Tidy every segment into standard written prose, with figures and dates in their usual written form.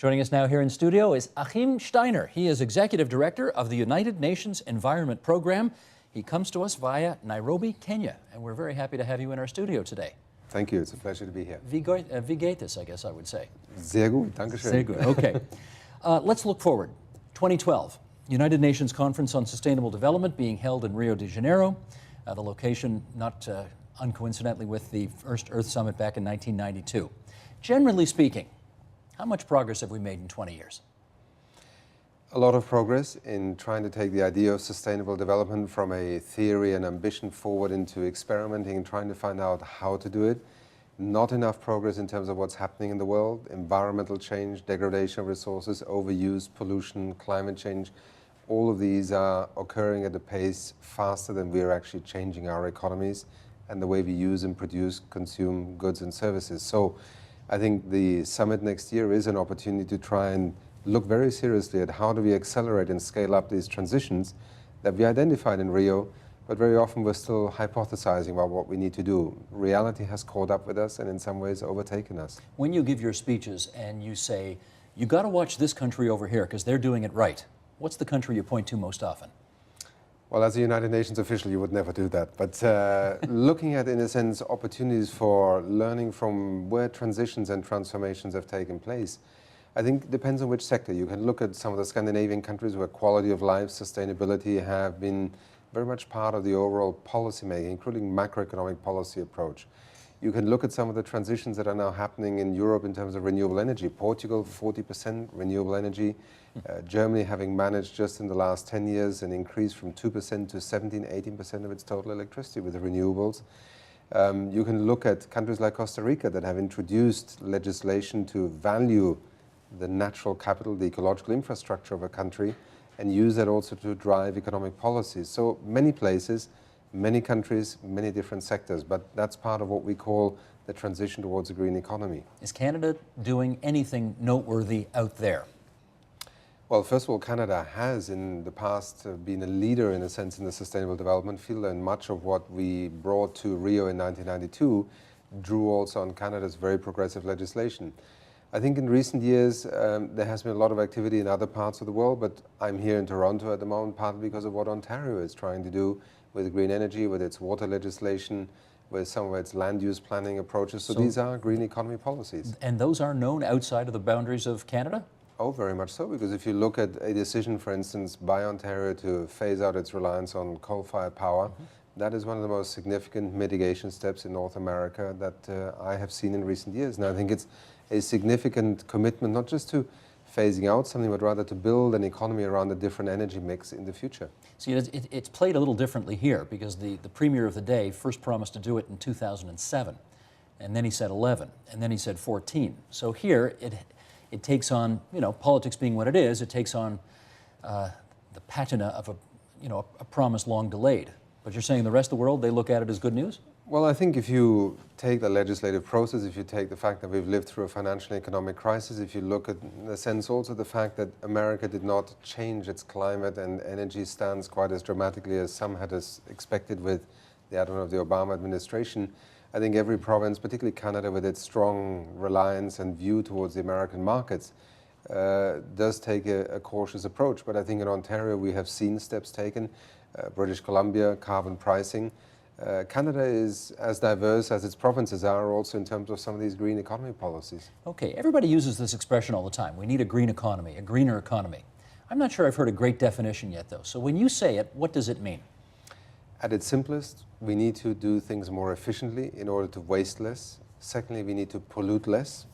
Joining us now here in studio is Achim Steiner. He is Executive Director of the United Nations Environment Program. He comes to us via Nairobi, Kenya, and we're very happy to have you in our studio today. Thank you. It's a pleasure to be here. Wie geht es, I guess I would say. Sehr gut. Danke schön. Sehr good. Okay. Let's look forward. 2012, United Nations Conference on Sustainable Development being held in Rio de Janeiro. The location not uncoincidentally with the first Earth Summit back in 1992. Generally speaking, how much progress have we made in 20 years? A lot of progress in trying to take the idea of sustainable development from a theory and ambition forward into experimenting and trying to find out how to do it. Not enough progress in terms of what's happening in the world, environmental change, degradation of resources, overuse, pollution, climate change. All of these are occurring at a pace faster than we are actually changing our economies and the way we use and produce, consume goods and services. So I think the summit next year is an opportunity to try and look very seriously at how do we accelerate and scale up these transitions that we identified in Rio, but very often we're still hypothesizing about what we need to do. Reality has caught up with us and in some ways overtaken us. When you give your speeches and you say, you got to watch this country over here because they're doing it right, what's the country you point to most often? Well, as a United Nations official, you would never do that. But looking at, in a sense, opportunities for learning from where transitions and transformations have taken place, I think it depends on which sector. You can look at some of the Scandinavian countries where quality of life, sustainability have been very much part of the overall policy making, including macroeconomic policy approach. You can look at some of the transitions that are now happening in Europe in terms of renewable energy. Portugal, 40% renewable energy. Germany having managed just in the last 10 years an increase from 2% to 17-18% of its total electricity with the renewables. You can look at countries like Costa Rica that have introduced legislation to value the natural capital, the ecological infrastructure of a country, and use that also to drive economic policies. So many places, many countries, many different sectors, but that's part of what we call the transition towards a green economy. Is Canada doing anything noteworthy out there? Well, first of all, Canada has in the past been a leader in a sense in the sustainable development field, and much of what we brought to Rio in 1992 drew also on Canada's very progressive legislation. I think in recent years there has been a lot of activity in other parts of the world, but I'm here in Toronto at the moment partly because of what Ontario is trying to do with green energy, with its water legislation, with some of its land use planning approaches. So these are green economy policies. And those are known outside of the boundaries of Canada? Oh, very much so, because if you look at a decision, for instance, by Ontario to phase out its reliance on coal-fired power, that is one of the most significant mitigation steps in North America that I have seen in recent years. And I think it's a significant commitment, not just to phasing out something, but rather to build an economy around a different energy mix in the future. See, it's played a little differently here because the premier of the day first promised to do it in 2007, and then he said 11, and then he said 14. So here it takes on, you know, politics being what it is, it takes on the patina of a promise long delayed. But you're saying the rest of the world, they look at it as good news? Well, I think if you take the legislative process, if you take the fact that we've lived through a financial and economic crisis, if you look at, in a sense, also the fact that America did not change its climate and energy stance quite as dramatically as some had expected with the advent of the Obama administration, I think every province, particularly Canada with its strong reliance and view towards the American markets, does take a cautious approach. But I think in Ontario we have seen steps taken, British Columbia, carbon pricing. Canada is as diverse as its provinces are also in terms of some of these green economy policies. Okay, everybody uses this expression all the time. We need a green economy, a greener economy. I'm not sure I've heard a great definition yet though. So when you say it, what does it mean? At its simplest, we need to do things more efficiently in order to waste less. Secondly, we need to pollute less.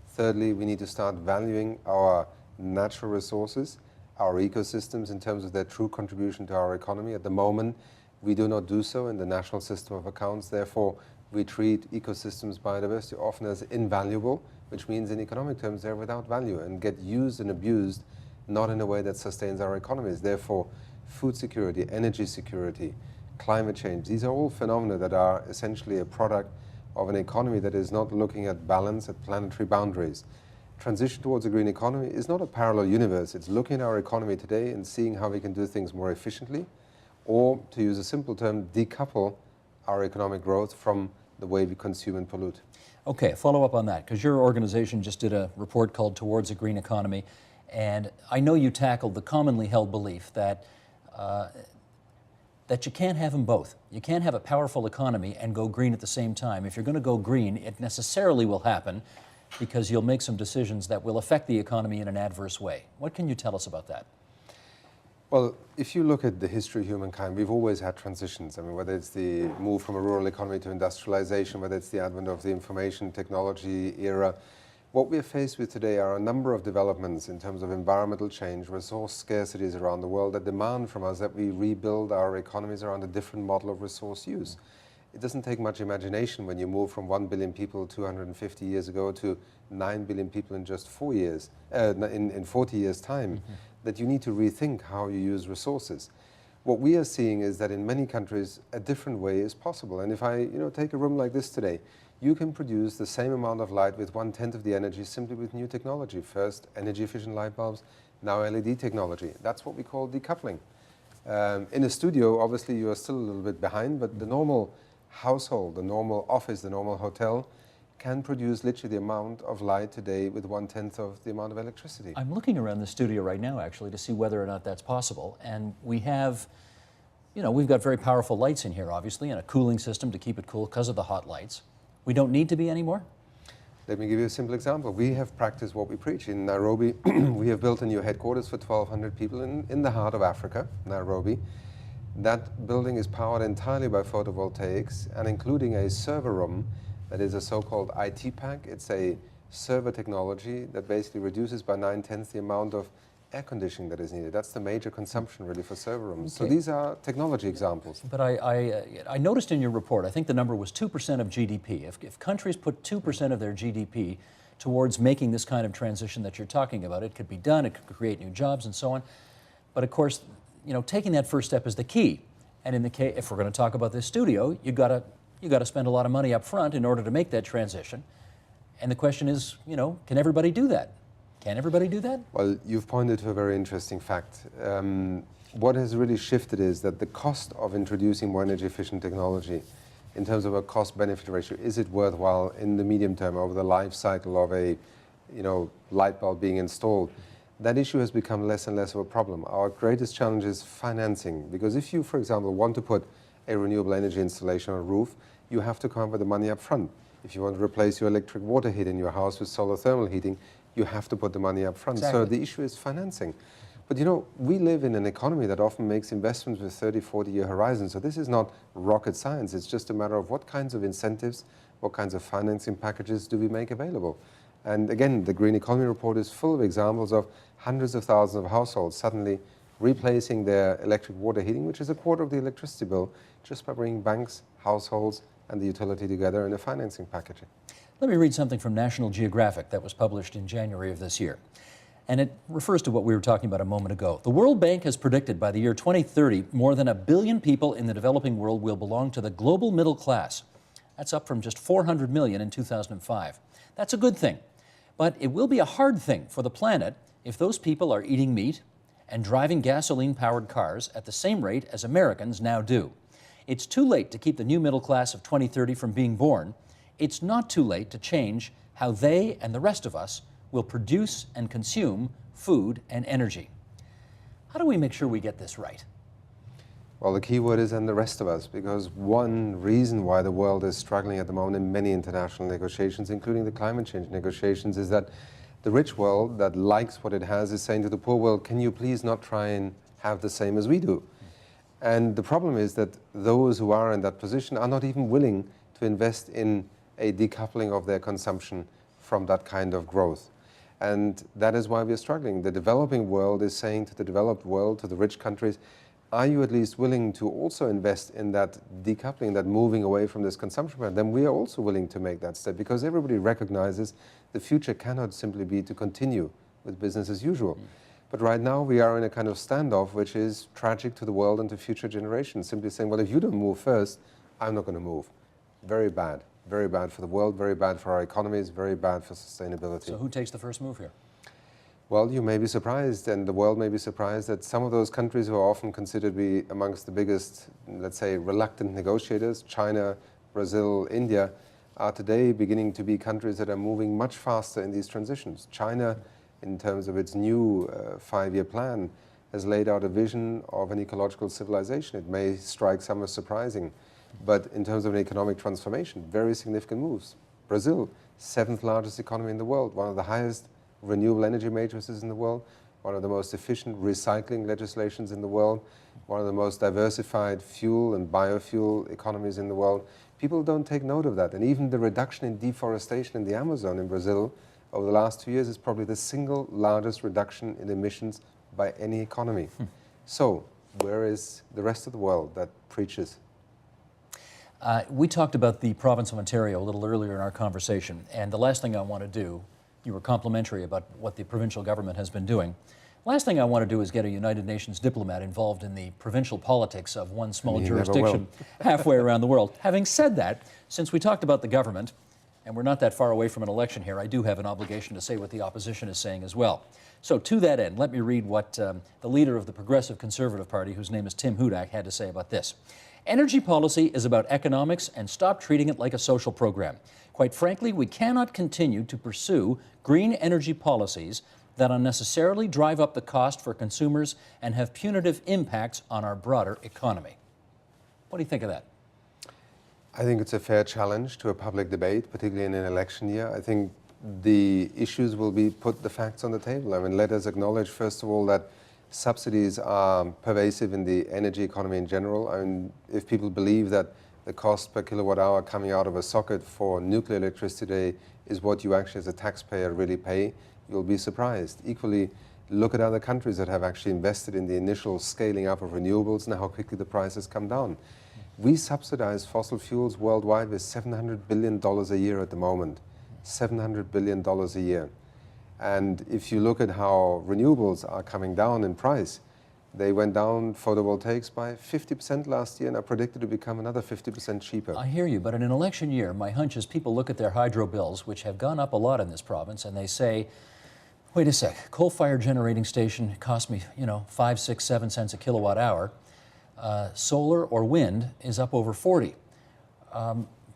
Thirdly, we need to start valuing our natural resources, our ecosystems in terms of their true contribution to our economy. At the moment, we do not do so in the national system of accounts. Therefore, we treat ecosystems, biodiversity often as invaluable, which means in economic terms they're without value and get used and abused not in a way that sustains our economies. Therefore, food security, energy security, climate change, these are all phenomena that are essentially a product of an economy that is not looking at balance at planetary boundaries. Transition towards a green economy is not a parallel universe. It's looking at our economy today and seeing how we can do things more efficiently, or, to use a simple term, decouple our economic growth from the way we consume and pollute. Okay, a follow-up on that, because your organization just did a report called Towards a Green Economy, and I know you tackled the commonly held belief that that you can't have them both. You can't have a powerful economy and go green at the same time. If you're going to go green, it necessarily will happen because you'll make some decisions that will affect the economy in an adverse way. What can you tell us about that? Well, if you look at the history of humankind, we've always had transitions. I mean, whether it's the move from a rural economy to industrialization, whether it's the advent of the information technology era, what we're faced with today are a number of developments in terms of environmental change, resource scarcities around the world that demand from us that we rebuild our economies around a different model of resource use. It doesn't take much imagination when you move from 1 billion people 250 years ago to 9 billion people in just 4 years, in 40 years' time, that you need to rethink how you use resources. What we are seeing is that in many countries, a different way is possible. And if I take a room like this today, you can produce the same amount of light with 1/10 of the energy simply with new technology. First, energy-efficient light bulbs, now LED technology. That's what we call decoupling. In a studio, obviously, you are still a little bit behind, but the normal household, the normal office, the normal hotel can produce literally the amount of light today with 1/10 of the amount of electricity. I'm looking around the studio right now, actually, to see whether or not that's possible. And we have, we've got very powerful lights in here, obviously, and a cooling system to keep it cool because of the hot lights. We don't need to be anymore? Let me give you a simple example. We have practiced what we preach. In Nairobi, we have built a new headquarters for 1,200 people in the heart of Africa, Nairobi. That building is powered entirely by photovoltaics and including a server room that is a so-called IT pack. It's a server technology that basically reduces by 9/10 the amount of air conditioning that is needed. That's the major consumption really for server rooms. Okay. So these are technology examples. But I noticed in your report, I think the number was 2% of GDP. If countries put 2% of their GDP towards making this kind of transition that you're talking about, it could be done, it could create new jobs and so on. But of course, taking that first step is the key. And in the case, if we're going to talk about this studio, you got to spend a lot of money up front in order to make that transition. And the question is, can everybody do that? Can everybody do that? Well, you've pointed to a very interesting fact. What has really shifted is that the cost of introducing more energy efficient technology in terms of a cost-benefit ratio, is it worthwhile in the medium term over the life cycle of a light bulb being installed? That issue has become less and less of a problem. Our greatest challenge is financing, because if you, for example, want to put a renewable energy installation on a roof, you have to come up with the money up front. If you want to replace your electric water heat in your house with solar thermal heating, you have to put the money up front. Exactly. So the issue is financing. But we live in an economy that often makes investments with 30, 40-year horizons. So this is not rocket science. It's just a matter of what kinds of incentives, what kinds of financing packages do we make available. And again, the Green Economy Report is full of examples of hundreds of thousands of households suddenly replacing their electric water heating, which is a quarter of the electricity bill, just by bringing banks, households, and the utility together in a financing package. Let me read something from National Geographic that was published in January of this year. And it refers to what we were talking about a moment ago. The World Bank has predicted by the year 2030, more than 1 billion people in the developing world will belong to the global middle class. That's up from just 400 million in 2005. That's a good thing. But it will be a hard thing for the planet if those people are eating meat and driving gasoline-powered cars at the same rate as Americans now do. It's too late to keep the new middle class of 2030 from being born. It's not too late to change how they and the rest of us will produce and consume food and energy. How do we make sure we get this right? Well, the key word is "and the rest of us," because one reason why the world is struggling at the moment in many international negotiations, including the climate change negotiations, is that the rich world that likes what it has is saying to the poor world, can you please not try and have the same as we do? And the problem is that those who are in that position are not even willing to invest in a decoupling of their consumption from that kind of growth. And that is why we are struggling. The developing world is saying to the developed world, to the rich countries, are you at least willing to also invest in that decoupling, that moving away from this consumption pattern? Then we are also willing to make that step, because everybody recognizes the future cannot simply be to continue with business as usual. But right now we are in a kind of standoff which is tragic to the world and to future generations, simply saying, well, if you don't move first, I'm not going to move. Very bad. Very bad for the world, very bad for our economies, very bad for sustainability. So who takes the first move here? Well, you may be surprised, and the world may be surprised, that some of those countries who are often considered to be amongst the biggest, let's say, reluctant negotiators, China, Brazil, India, are today beginning to be countries that are moving much faster in these transitions. China, in terms of its new 5-year plan, has laid out a vision of an ecological civilization. It may strike some as surprising, but in terms of an economic transformation, very significant moves. Brazil, 7th largest economy in the world, one of the highest renewable energy matrices in the world, one of the most efficient recycling legislations in the world, one of the most diversified fuel and biofuel economies in the world. People don't take note of that. And even the reduction in deforestation in the Amazon in Brazil over the last 2 years is probably the single largest reduction in emissions by any economy. So where is the rest of the world that preaches? We talked about the province of Ontario a little earlier in our conversation, and the last thing I want to do, you were complimentary about what the provincial government has been doing. Last thing I want to do is get a United Nations diplomat involved in the provincial politics of one small jurisdiction halfway around the world. Having said that, since we talked about the government, and we're not that far away from an election here, I do have an obligation to say what the opposition is saying as well. So to that end, let me read what the leader of the Progressive Conservative Party, whose name is Tim Hudak, had to say about this. Energy policy is about economics, and stop treating it like a social program. Quite frankly, we cannot continue to pursue green energy policies that unnecessarily drive up the cost for consumers and have punitive impacts on our broader economy. What do you think of that? I think it's a fair challenge to a public debate, particularly in an election year. I think the issues will be put the facts on the table. I mean, let us acknowledge, first of all, that subsidies are pervasive in the energy economy in general. I mean, if people believe that the cost per kilowatt hour coming out of a socket for nuclear electricity today is what you actually as a taxpayer really pay, you'll be surprised. Equally, look at other countries that have actually invested in the initial scaling up of renewables and how quickly the prices come down. We subsidize fossil fuels worldwide with $700 billion a year at the moment. $700 billion a year. And if you look at how renewables are coming down in price, they went down, photovoltaics, by 50% last year and are predicted to become another 50% cheaper. I hear you, but in an election year, my hunch is people look at their hydro bills, which have gone up a lot in this province, and they say, wait a sec, coal-fired generating station cost me, 5, 6, 7 cents a kilowatt hour. Solar or wind is up over 40.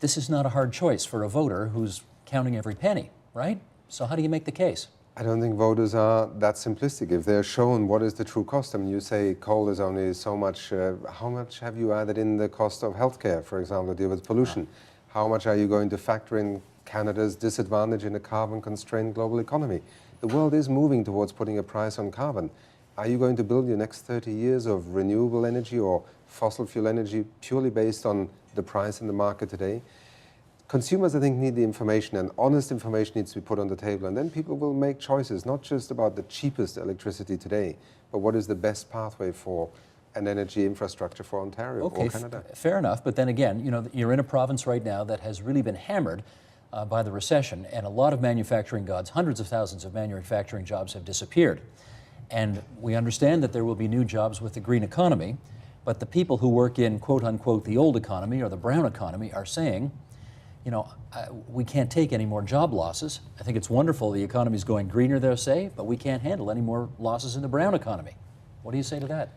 This is not a hard choice for a voter who's counting every penny, right? So how do you make the case? I don't think voters are that simplistic. If they're shown what is the true cost, I mean, you say coal is only so much, how much have you added in the cost of healthcare, for example, to deal with pollution? How much are you going to factor in Canada's disadvantage in a carbon-constrained global economy? The world is moving towards putting a price on carbon. Are you going to build your next 30 years of renewable energy or fossil fuel energy purely based on the price in the market today? Consumers, I think, need the information, and honest information needs to be put on the table, and then people will make choices, not just about the cheapest electricity today, but what is the best pathway for an energy infrastructure for Ontario or Canada. Fair enough, but then again, you're in a province right now that has really been hammered by the recession, and a lot of manufacturing jobs, hundreds of thousands of manufacturing jobs have disappeared. And we understand that there will be new jobs with the green economy, but the people who work in, quote unquote, the old economy or the brown economy are saying, we can't take any more job losses. I think it's wonderful the economy's going greener, they'll say, but we can't handle any more losses in the brown economy. What do you say to that?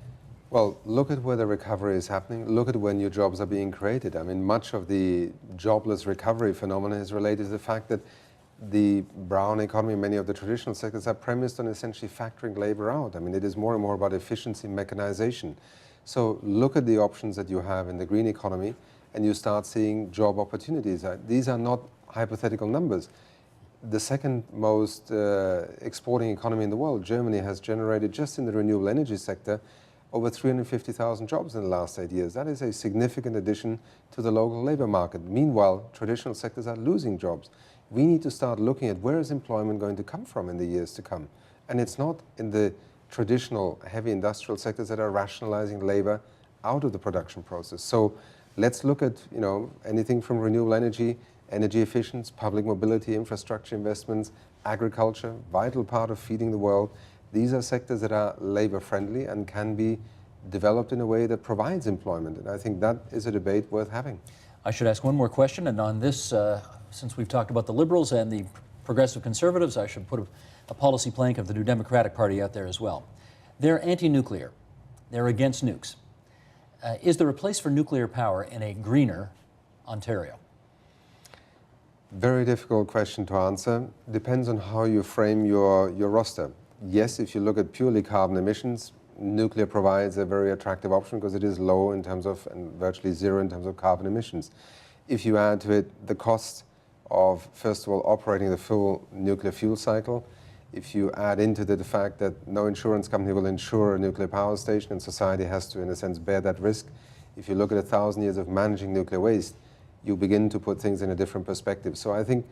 Well, look at where the recovery is happening. Look at where new jobs are being created. I mean, much of the jobless recovery phenomenon is related to the fact that the brown economy, many of the traditional sectors, are premised on essentially factoring labor out. I mean, it is more and more about efficiency, mechanization. So look at the options that you have in the green economy, and you start seeing job opportunities. These are not hypothetical numbers. The second most exporting economy in the world, Germany, has generated just in the renewable energy sector over 350,000 jobs in the last 8 years. That is a significant addition to the local labor market. Meanwhile, traditional sectors are losing jobs. We need to start looking at where is employment going to come from in the years to come. And it's not in the traditional heavy industrial sectors that are rationalizing labor out of the production process. So let's look at anything from renewable energy, energy efficiency, public mobility, infrastructure investments, agriculture, vital part of feeding the world. These are sectors that are labor friendly and can be developed in a way that provides employment. And I think that is a debate worth having. I should ask one more question, and on this, since we've talked about the Liberals and the Progressive Conservatives, I should put a policy plank of the New Democratic Party out there as well. They're anti-nuclear. They're against nukes. Is there a place for nuclear power in a greener Ontario? Very difficult question to answer. Depends on how you frame your roster. Yes, if you look at purely carbon emissions, nuclear provides a very attractive option because it is low in terms of, and virtually zero in terms of carbon emissions. If you add to it the cost of, first of all, operating the full nuclear fuel cycle, if you add into the fact that no insurance company will insure a nuclear power station and society has to, in a sense, bear that risk, if you look at 1,000 years of managing nuclear waste, you begin to put things in a different perspective. So I think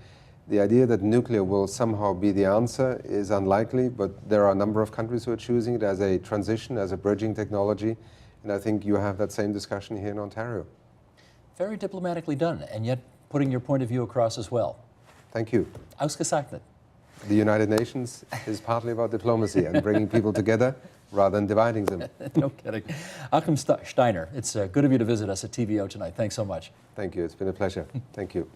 the idea that nuclear will somehow be the answer is unlikely, but there are a number of countries who are choosing it as a transition, as a bridging technology, and I think you have that same discussion here in Ontario. Very diplomatically done, and yet putting your point of view across as well. Thank you. Ausgezeichnet. The United Nations is partly about diplomacy and bringing people together rather than dividing them. No kidding. Achim Steiner, it's good of you to visit us at TVO tonight. Thanks so much. Thank you. It's been a pleasure. Thank you.